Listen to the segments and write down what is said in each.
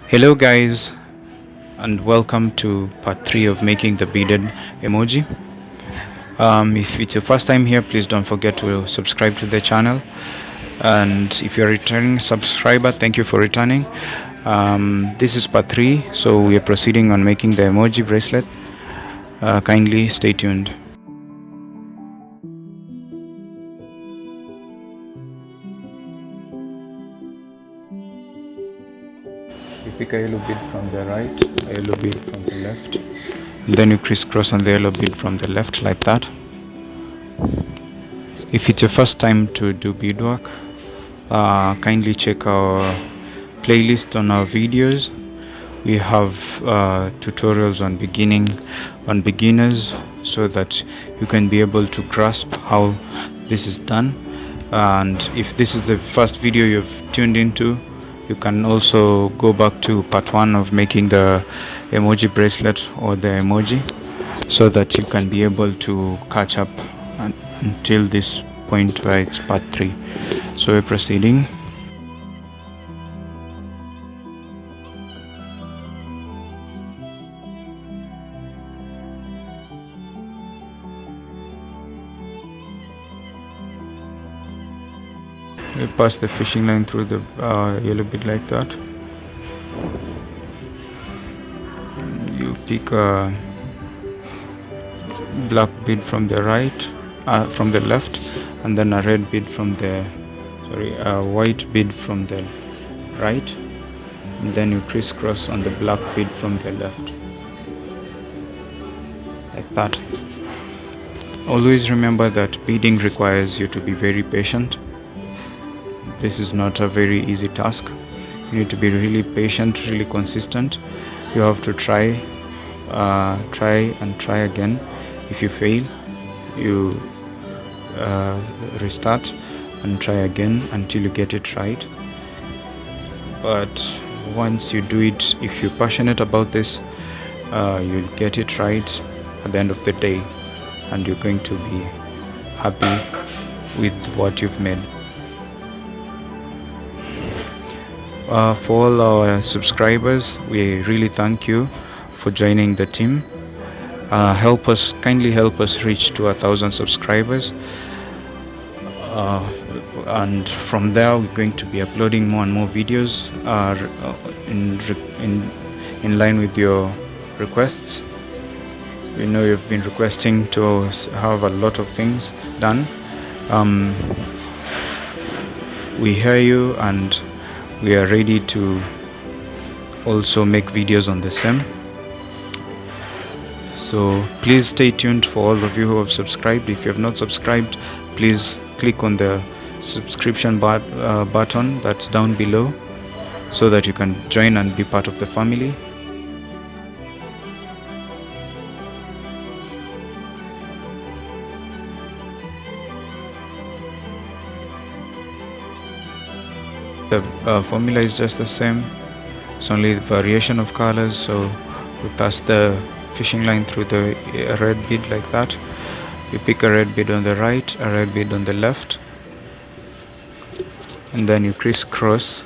Hello guys, and welcome to part 3 of making the beaded emoji. If it's your first time here, please don't forget to subscribe to the channel, and if you're a returning subscriber, thank you for returning. This is part 3, so we are proceeding on making the emoji bracelet. Kindly stay tuned. You pick a yellow bead from the right, a yellow bead from the left, and then you crisscross on the yellow bead from the left like that. If it's your first time to do beadwork, kindly check our playlist on our videos. We have tutorials on beginners, so that you can be able to grasp how this is done. And if this is the first video you've tuned into, you can also go back to part 1 of making the emoji bracelet or the emoji, so that you can be able to catch up until this point where it's part 3. So we're proceeding. We pass the fishing line through the yellow bead like that. You pick a black bead from the right, from the left, and then a red bead from the a white bead from the right, and then you crisscross on the black bead from the left like that. Always remember that beading requires you to be very patient. This is not a very easy task. You need to be really patient, really consistent. You have to try and try again. If you fail, you restart and try again until you get it right. But once you do it, if you're passionate about this, you'll get it right at the end of the day, and you're going to be happy with what you've made. For all our subscribers, we really thank you for joining the team. Kindly help us reach to 1,000 subscribers, and from there we're going to be uploading more and more videos in line with your requests. We know you've been requesting to have a lot of things done. We hear you, and we are ready to also make videos on the same. So please stay tuned for all of you who have subscribed. If you have not subscribed, please click on the subscription button that's down below, so that you can join and be part of the family. The formula is just the same. It's only the variation of colors. So we pass the fishing line through the red bead like that. You pick a red bead on the right, a red bead on the left, and then you crisscross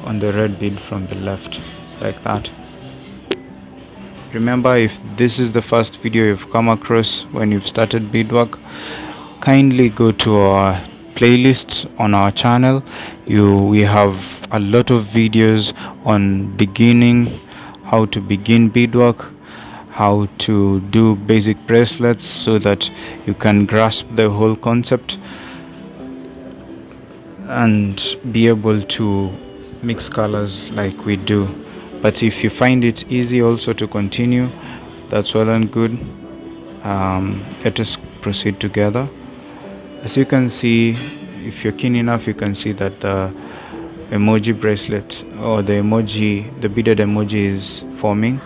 on the red bead from the left like that. Remember, if this is the first video you've come across when you've started beadwork, kindly go to our playlist on our channel. We have a lot of videos on beginning, how to begin beadwork, how to do basic bracelets, so that you can grasp the whole concept and be able to mix colors like we do. But if you find it easy also to continue, that's well and good. Let us proceed together. As you can see, if you're keen enough, you can see that the emoji bracelet, or the beaded emoji, is forming.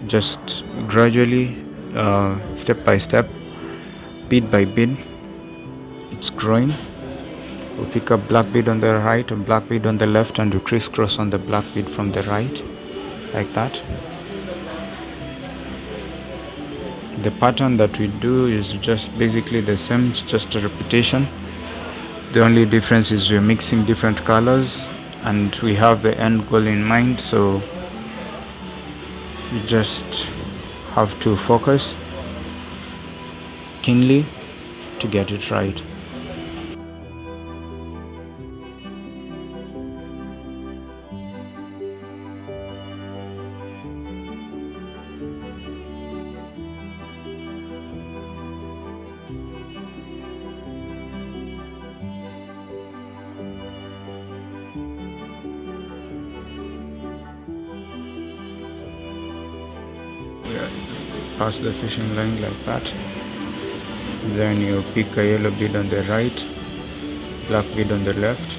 Just gradually, step by step, bead by bead, it's growing. We'll pick up black bead on the right and black bead on the left, and you crisscross on the black bead from the right like that. The pattern that we do is just basically the same. It's just a repetition. The only difference is we're mixing different colors and we have the end goal in mind, so you just have to focus keenly to get it right. Pass the fishing line like that. Then you pick a yellow bead on the right, black bead on the left.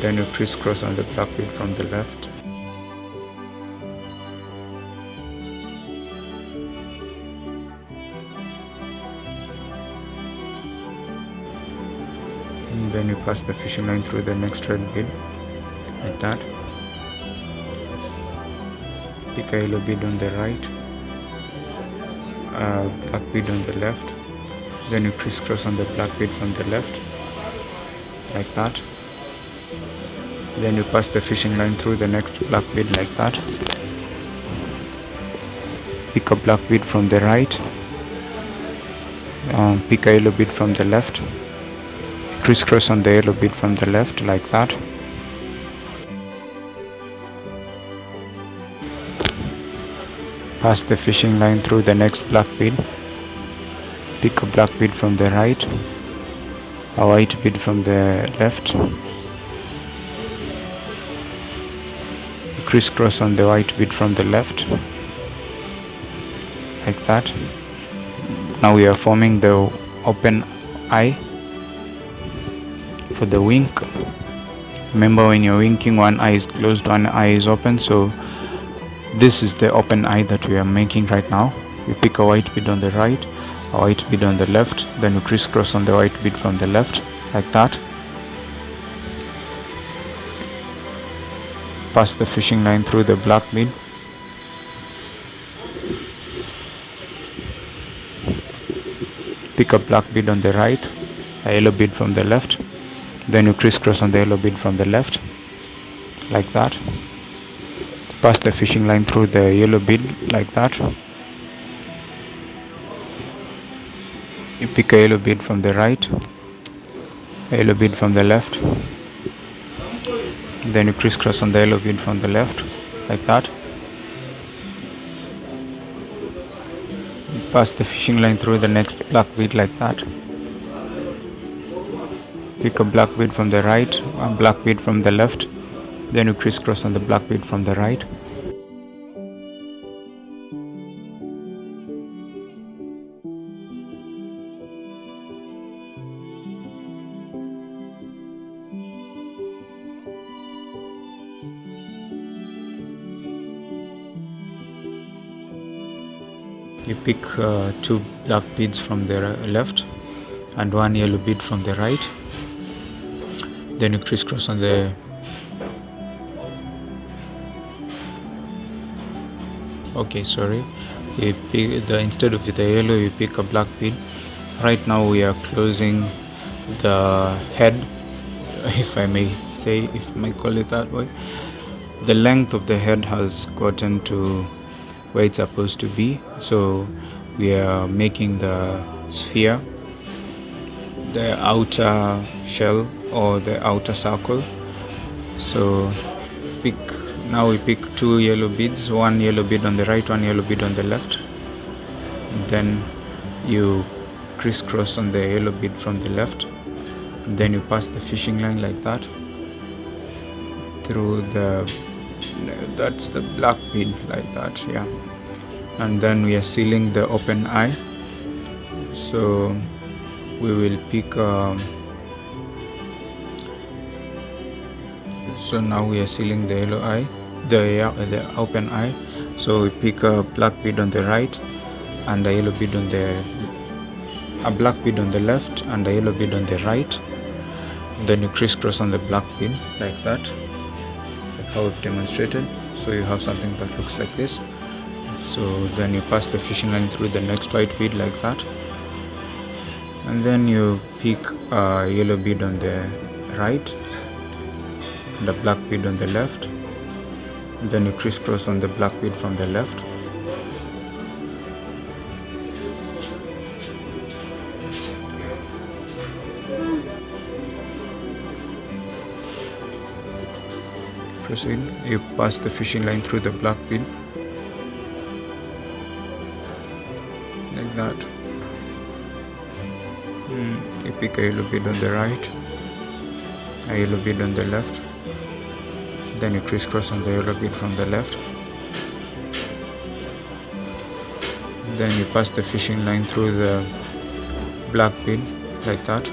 Then you crisscross on the black bead from the left. And then you pass the fishing line through the next red bead like that. Pick a yellow bead on the right, black bead on the left. Then you crisscross on the black bead from the left like that. Then you pass the fishing line through the next black bead like that. Pick a black bead from the right, pick a yellow bead from the left, crisscross on the yellow bead from the left like that. Pass the fishing line through the next black bead, pick a black bead from the right, a white bead from the left, crisscross on the white bead from the left like that. Now we are forming the open eye for the wink. Remember, when you're winking, one eye is closed, one eye is open, so this is the open eye that we are making right now. You pick a white bead on the right, a white bead on the left, then you crisscross on the white bead from the left like that. Pass the fishing line through the black bead, pick a black bead on the right, a yellow bead from the left, then you crisscross on the yellow bead from the left like that. Pass the fishing line through the yellow bead like that. You pick a yellow bead from the right, a yellow bead from the left, then you crisscross on the yellow bead from the left like that. You pass the fishing line through the next black bead like that. Pick a black bead from the right, a black bead from the left, then you crisscross on the black bead from the right. You pick two black beads from the left and one yellow bead from the right. Then you crisscross on the you pick instead of the yellow, you pick a black bead. Right now we are closing the head, if I may call it that way. The length of the head has gotten to where it's supposed to be, so we are making the sphere, the outer shell or the outer circle. So now we pick two yellow beads, one yellow bead on the right, one yellow bead on the left. Then you crisscross on the yellow bead from the left, and then you pass the fishing line like that through that's the black bead like that, yeah. And then we are sealing the open eye, so we will pick so now we are sealing the yellow eye, the open eye. So we pick a black bead on the right and a yellow bead on a black bead on the left and a yellow bead on the right. Then you crisscross on the black bead like that, like how we've demonstrated. So you have something that looks like this. So then you pass the fishing line through the next white bead like that, and then you pick a yellow bead on the right, the black bead on the left, then you crisscross on the black bead from the left. Proceed. You pass the fishing line through the black bead like that. You pick a yellow bead on the right, a yellow bead on the left, then you crisscross on the yellow bead from the left, then you pass the fishing line through the black bead like that.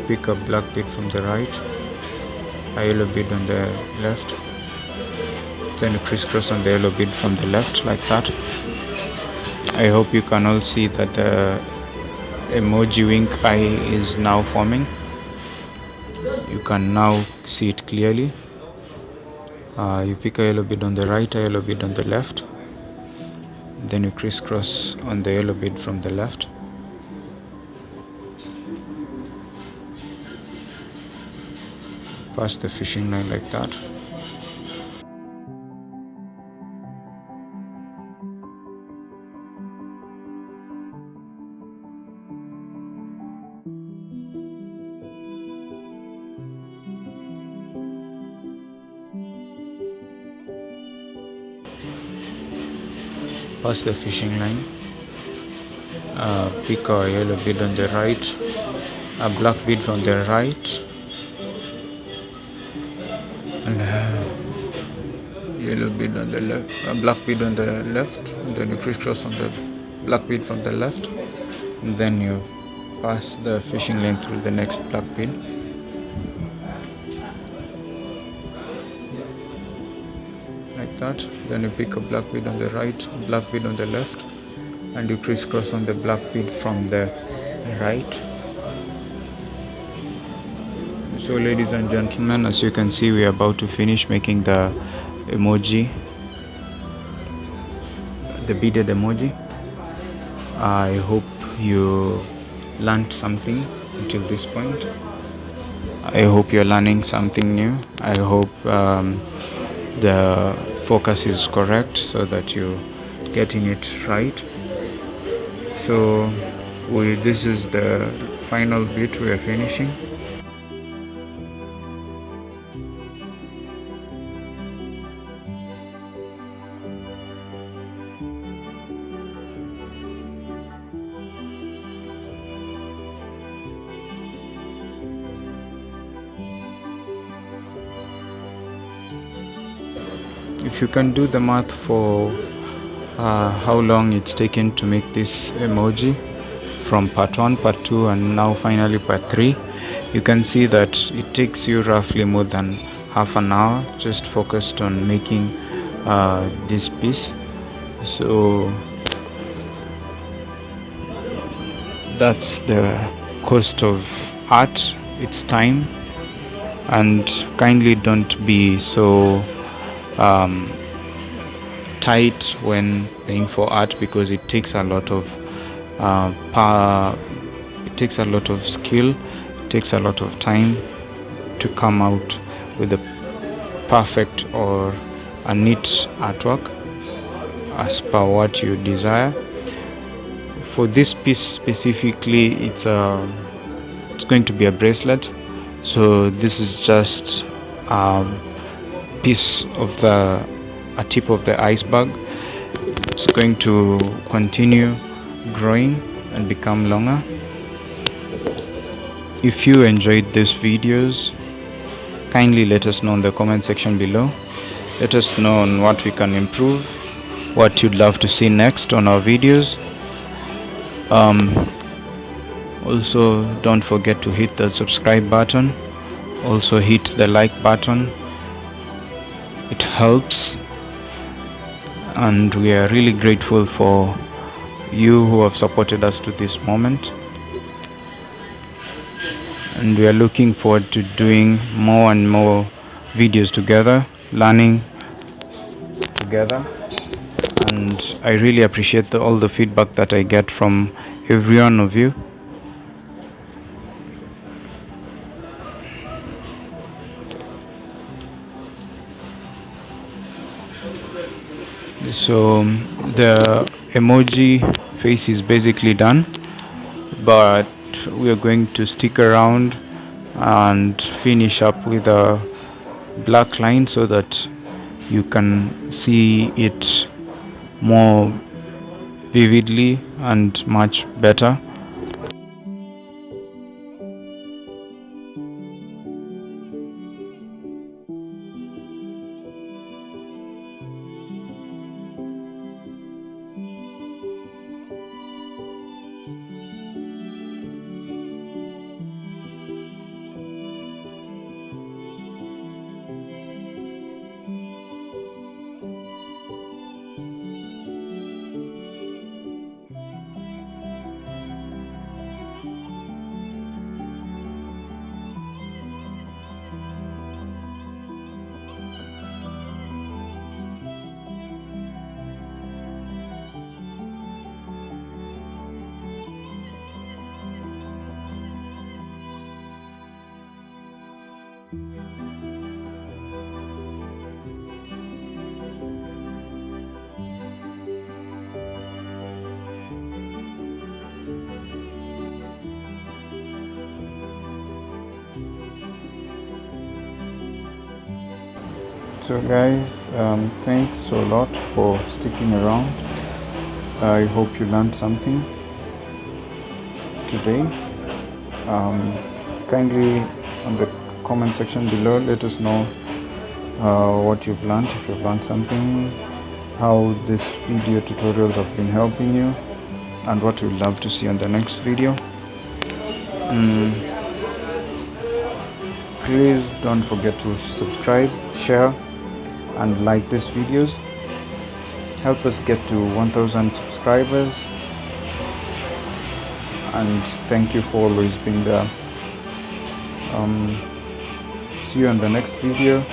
Pick up black bead from the right, a yellow bead on the left, then you crisscross on the yellow bead from the left like that. I hope you can all see that the emoji wink eye is now forming. You can now see it clearly. You pick a yellow bead on the right, a yellow bead on the left, then you crisscross on the yellow bead from the left, pass the fishing line like that. Pass the fishing line, pick a yellow bead on the right, a black bead from the right, and yellow bead on the left, a black bead on the left, and then you crisscross on the black bead from the left, and then you pass the fishing line through the next black bead. Like that. Then you pick a black bead on the right, black bead on the left, and you crisscross on the black bead from the right. So ladies and gentlemen, as you can see, we are about to finish making the emoji, the beaded emoji. I hope you learned something until this point. I hope you're learning something new. I hope the focus is correct so that you're getting it right. So this is the final bit we are finishing. If you can do the math for how long it's taken to make this emoji from part 1, part 2, and now finally part 3, you can see that it takes you roughly more than half an hour just focused on making this piece. So that's the cost of art, it's time. And kindly don't be so tight when paying for art, because it takes a lot of power, it takes a lot of skill, it takes a lot of time to come out with a perfect or a neat artwork as per what you desire. For this piece specifically, it's going to be a bracelet, so this is just piece of a tip of the iceberg. It's going to continue growing and become longer. If you enjoyed these videos, kindly let us know in the comment section below. Let us know on what we can improve, what you'd love to see next on our videos. Also, don't forget to hit the subscribe button, also hit the like button. It helps, and we are really grateful for you who have supported us to this moment, and we are looking forward to doing more and more videos together, learning together. And I really appreciate all the feedback that I get from every one of you. So the emoji face is basically done, but we are going to stick around and finish up with a black line so that you can see it more vividly and much better. So guys, thanks a lot for sticking around. I hope you learned something today. Kindly on the comment section below let us know what you've learned, if you've learned something, how these video tutorials have been helping you, and what you'd love to see on the next video. Please don't forget to subscribe, share and like these videos. Help us get to 1000 subscribers, and thank you for always being there. See you in the next video.